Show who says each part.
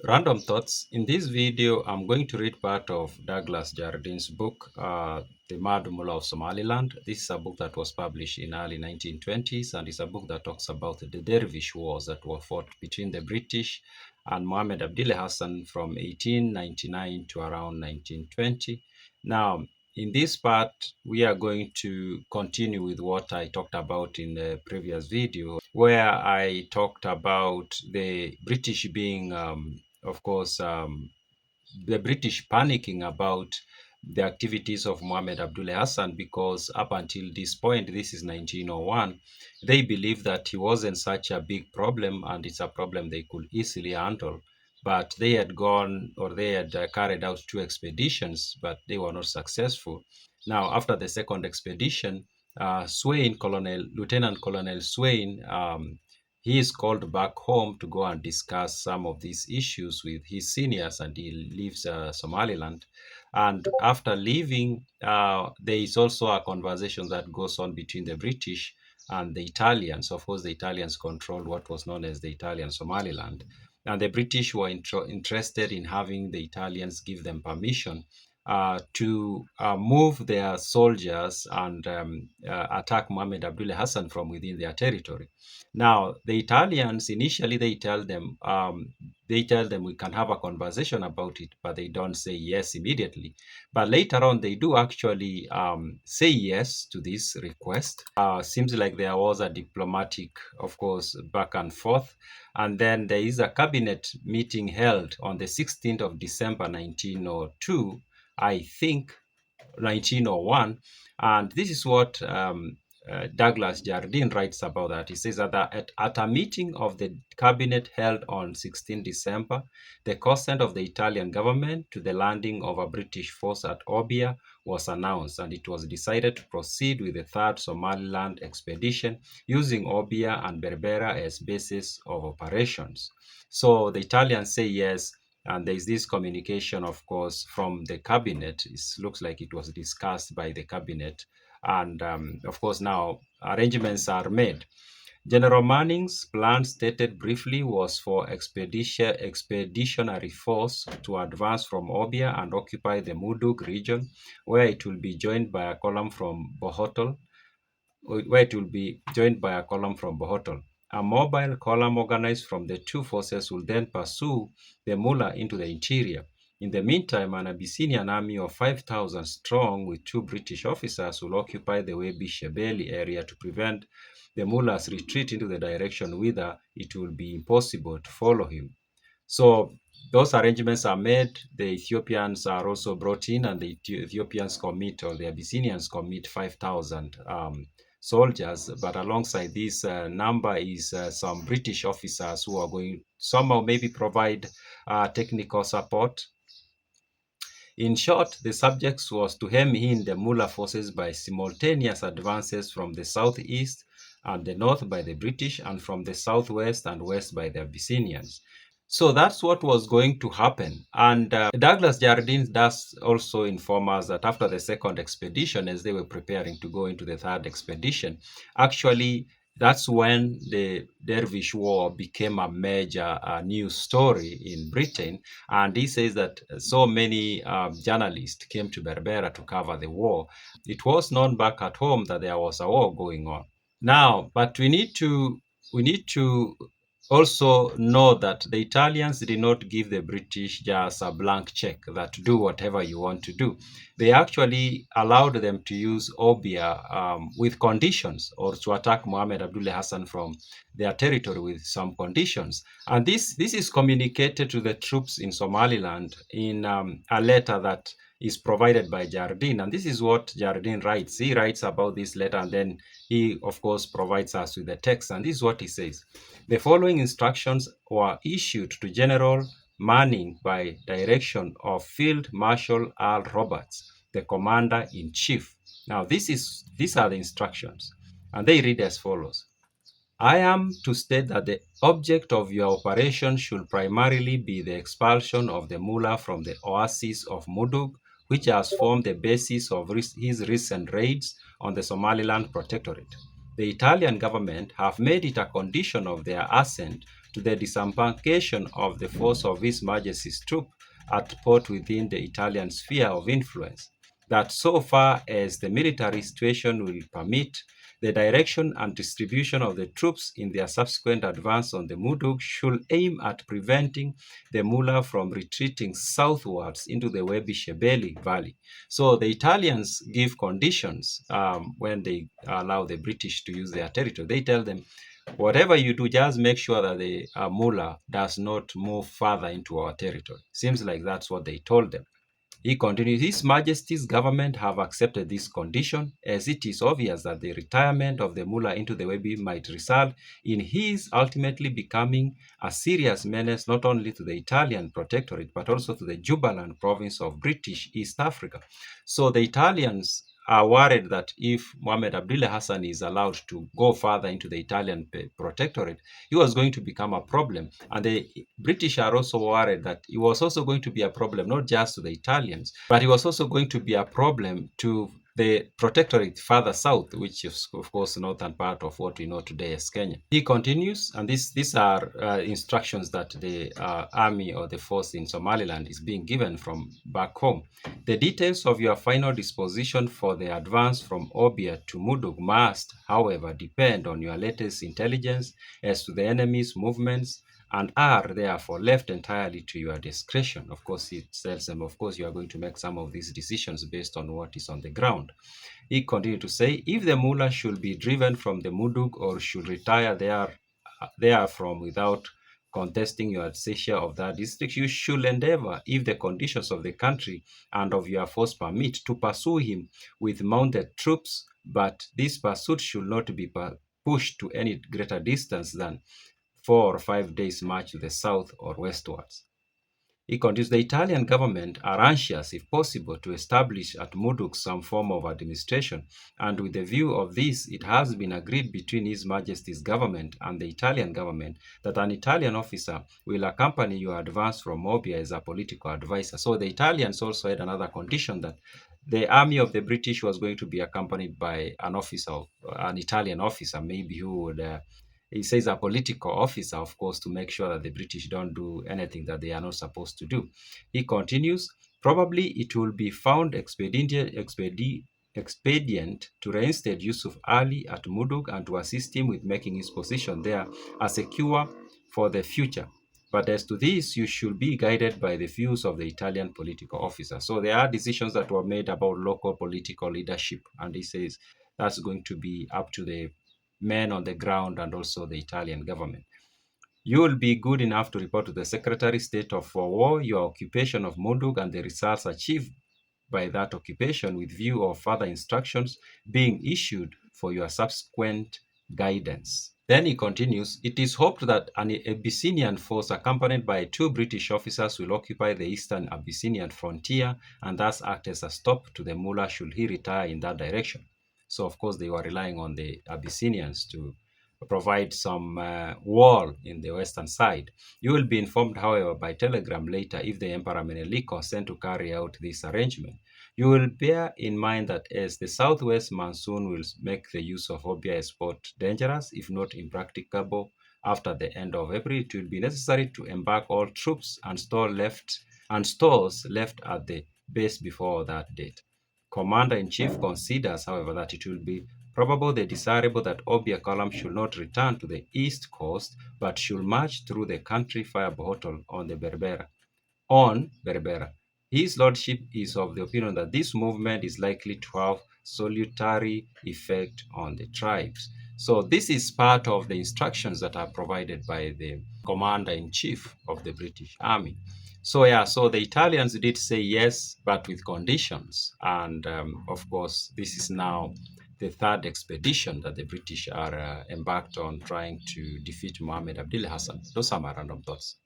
Speaker 1: Random Thoughts. In this video, I'm going to read part of Douglas Jardine's book, The Mad Mullah of Somaliland. This is a book that was published in early 1920s, and it's a book that talks about the Dervish wars that were fought between the British and Mohammed Abdille Hassan from 1899 to around 1920. Now, in this part, we are going to continue with what I talked about in the previous video, where I talked about the British being of course, the British panicking about the activities of Mohammed Abdille Hassan because up until this point, this is 1901, they believed that he wasn't such a big problem and it's a problem they could easily handle. But they had gone or they had carried out two expeditions, but they were not successful. Now, after the second expedition, Lieutenant Colonel Swain, he is called back home to go and discuss some of these issues with his seniors, and he leaves Somaliland. And after leaving, there is also a conversation that goes on between the British and the Italians. Of course, the Italians controlled what was known as the Italian Somaliland. And the British were interested in having the Italians give them permission to move their soldiers and attack Mohammed Abdul Hassan from within their territory. Now, the Italians initially they tell them we can have a conversation about it, but they don't say yes immediately. But later on, they do actually say yes to this request. Seems like there was a diplomatic, of course, back and forth. And then there is a cabinet meeting held on the 16th of December 1902, I think 1901. And this is what Douglas Jardine writes about that. He says that at a meeting of the cabinet held on 16 December, the consent of the Italian government to the landing of a British force at Obia was announced, and it was decided to proceed with the third Somaliland expedition using Obia and Berbera as bases of operations. So the Italians say yes, and there is this communication, of course, from the cabinet. It looks like it was discussed by the cabinet. And of course, now arrangements are made. General Manning's plan, stated briefly, was for expeditionary force to advance from Obia and occupy the Mudug region, where it will be joined by a column from Bohotol, A mobile column organized from the two forces will then pursue the mullah into the interior. In the meantime, an Abyssinian army of 5,000 strong with two British officers will occupy the Webi Shebeli area to prevent the mullah's retreat into the direction whither it will be impossible to follow him. So those arrangements are made. The Ethiopians are also brought in, and the Ethiopians commit, or the Abyssinians commit 5,000 soldiers, but alongside this number is some British officers who are going somehow maybe provide technical support. In short, the subject was to hem in the Mullah forces by simultaneous advances from the southeast and the north by the British, and from the southwest and west by the Abyssinians. So that's what was going to happen. And Douglas Jardine does also inform us that after the second expedition, as they were preparing to go into the third expedition, actually that's when the Dervish War became a major news story in Britain. And he says that so many journalists came to Berbera to cover the war. It was known back at home that there was a war going on. Now, but we need to also know that the Italians did not give the British just a blank check that do whatever you want to do. They actually allowed them to use Obia with conditions, or to attack Mohammed Abdille Hassan from their territory with some conditions. And this is communicated to the troops in Somaliland in a letter that is provided by Jardine. And this is what Jardine writes. He writes about this letter, and then he, of course, provides us with the text. And this is what he says. The following instructions were issued to General Manning by direction of Field Marshal Earl Roberts, the Commander-in-Chief. Now, these are the instructions, and they read as follows. I am to state that the object of your operation should primarily be the expulsion of the mullah from the oasis of Mudug, which has formed the basis of his recent raids on the Somaliland Protectorate. The Italian government have made it a condition of their assent to the disembarkation of the force of His Majesty's troop at port within the Italian sphere of influence, that so far as the military situation will permit, the direction and distribution of the troops in their subsequent advance on the Mudug should aim at preventing the Mula from retreating southwards into the Webi Shebeli Valley. So the Italians give conditions when they allow the British to use their territory. They tell them, whatever you do, just make sure that the Mula does not move further into our territory. Seems like that's what they told them. He continues, His Majesty's government have accepted this condition, as it is obvious that the retirement of the mullah into the Webi might result in his ultimately becoming a serious menace not only to the Italian protectorate, but also to the Jubaland province of British East Africa. So the Italians are worried that if Mohammed Abdille Hassan is allowed to go further into the Italian protectorate, he was going to become a problem. And the British are also worried that he was also going to be a problem, not just to the Italians, but he was also going to be a problem to the protectorate further south, which is, of course, northern part of what we know today as Kenya. He continues, and these are instructions that the army or the force in Somaliland is being given from back home. The details of your final disposition for the advance from Obia to Mudug must, however, depend on your latest intelligence as to the enemy's movements and are therefore left entirely to your discretion. Of course, it tells them, of course, you are going to make some of these decisions based on what is on the ground. He continued to say, if the mullah should be driven from the Mudug or should retire therefrom without contesting your seizure of that district, you should endeavor, if the conditions of the country and of your force permit, to pursue him with mounted troops, but this pursuit should not be pushed to any greater distance than 4 or 5 days' march to the south or westwards. He continues, the Italian government are anxious, if possible, to establish at Mudug some form of administration, and with the view of this, it has been agreed between His Majesty's government and the Italian government that an Italian officer will accompany your advance from Mobia as a political advisor. So the Italians also had another condition that the army of the British was going to be accompanied by an officer, an Italian officer, maybe who would he says a political officer, of course, to make sure that the British don't do anything that they are not supposed to do. He continues, probably it will be found expedient to reinstate Yusuf Ali at Mudug and to assist him with making his position there a secure for the future. But as to this, you should be guided by the views of the Italian political officer. So there are decisions that were made about local political leadership, and he says that's going to be up to the men on the ground and also the Italian government. You will be good enough to report to the Secretary State of War your occupation of Mudug and the results achieved by that occupation with view of further instructions being issued for your subsequent guidance. Then he continues, it is hoped that an Abyssinian force accompanied by 2 British officers will occupy the eastern Abyssinian frontier and thus act as a stop to the mullah should he retire in that direction. So, of course, they were relying on the Abyssinians to provide some wall in the western side. You will be informed, however, by telegram later if the Emperor Menelik consent to carry out this arrangement. You will bear in mind that as the southwest monsoon will make the use of Obia export dangerous, if not impracticable, after the end of April, it will be necessary to embark all troops and stores left at the base before that date. Commander-in-Chief considers, however, that it will be probable the desirable that Obia column should not return to the east coast, but should march through the country via Bohotol on Berbera. His lordship is of the opinion that this movement is likely to have salutary effect on the tribes. So this is part of the instructions that are provided by the commander-in-chief of the British Army. So yeah, so the Italians did say yes, but with conditions. And of course, this is now the 3rd expedition that the British are embarked on trying to defeat Mohammed Abdille Hassan. Those are my random thoughts.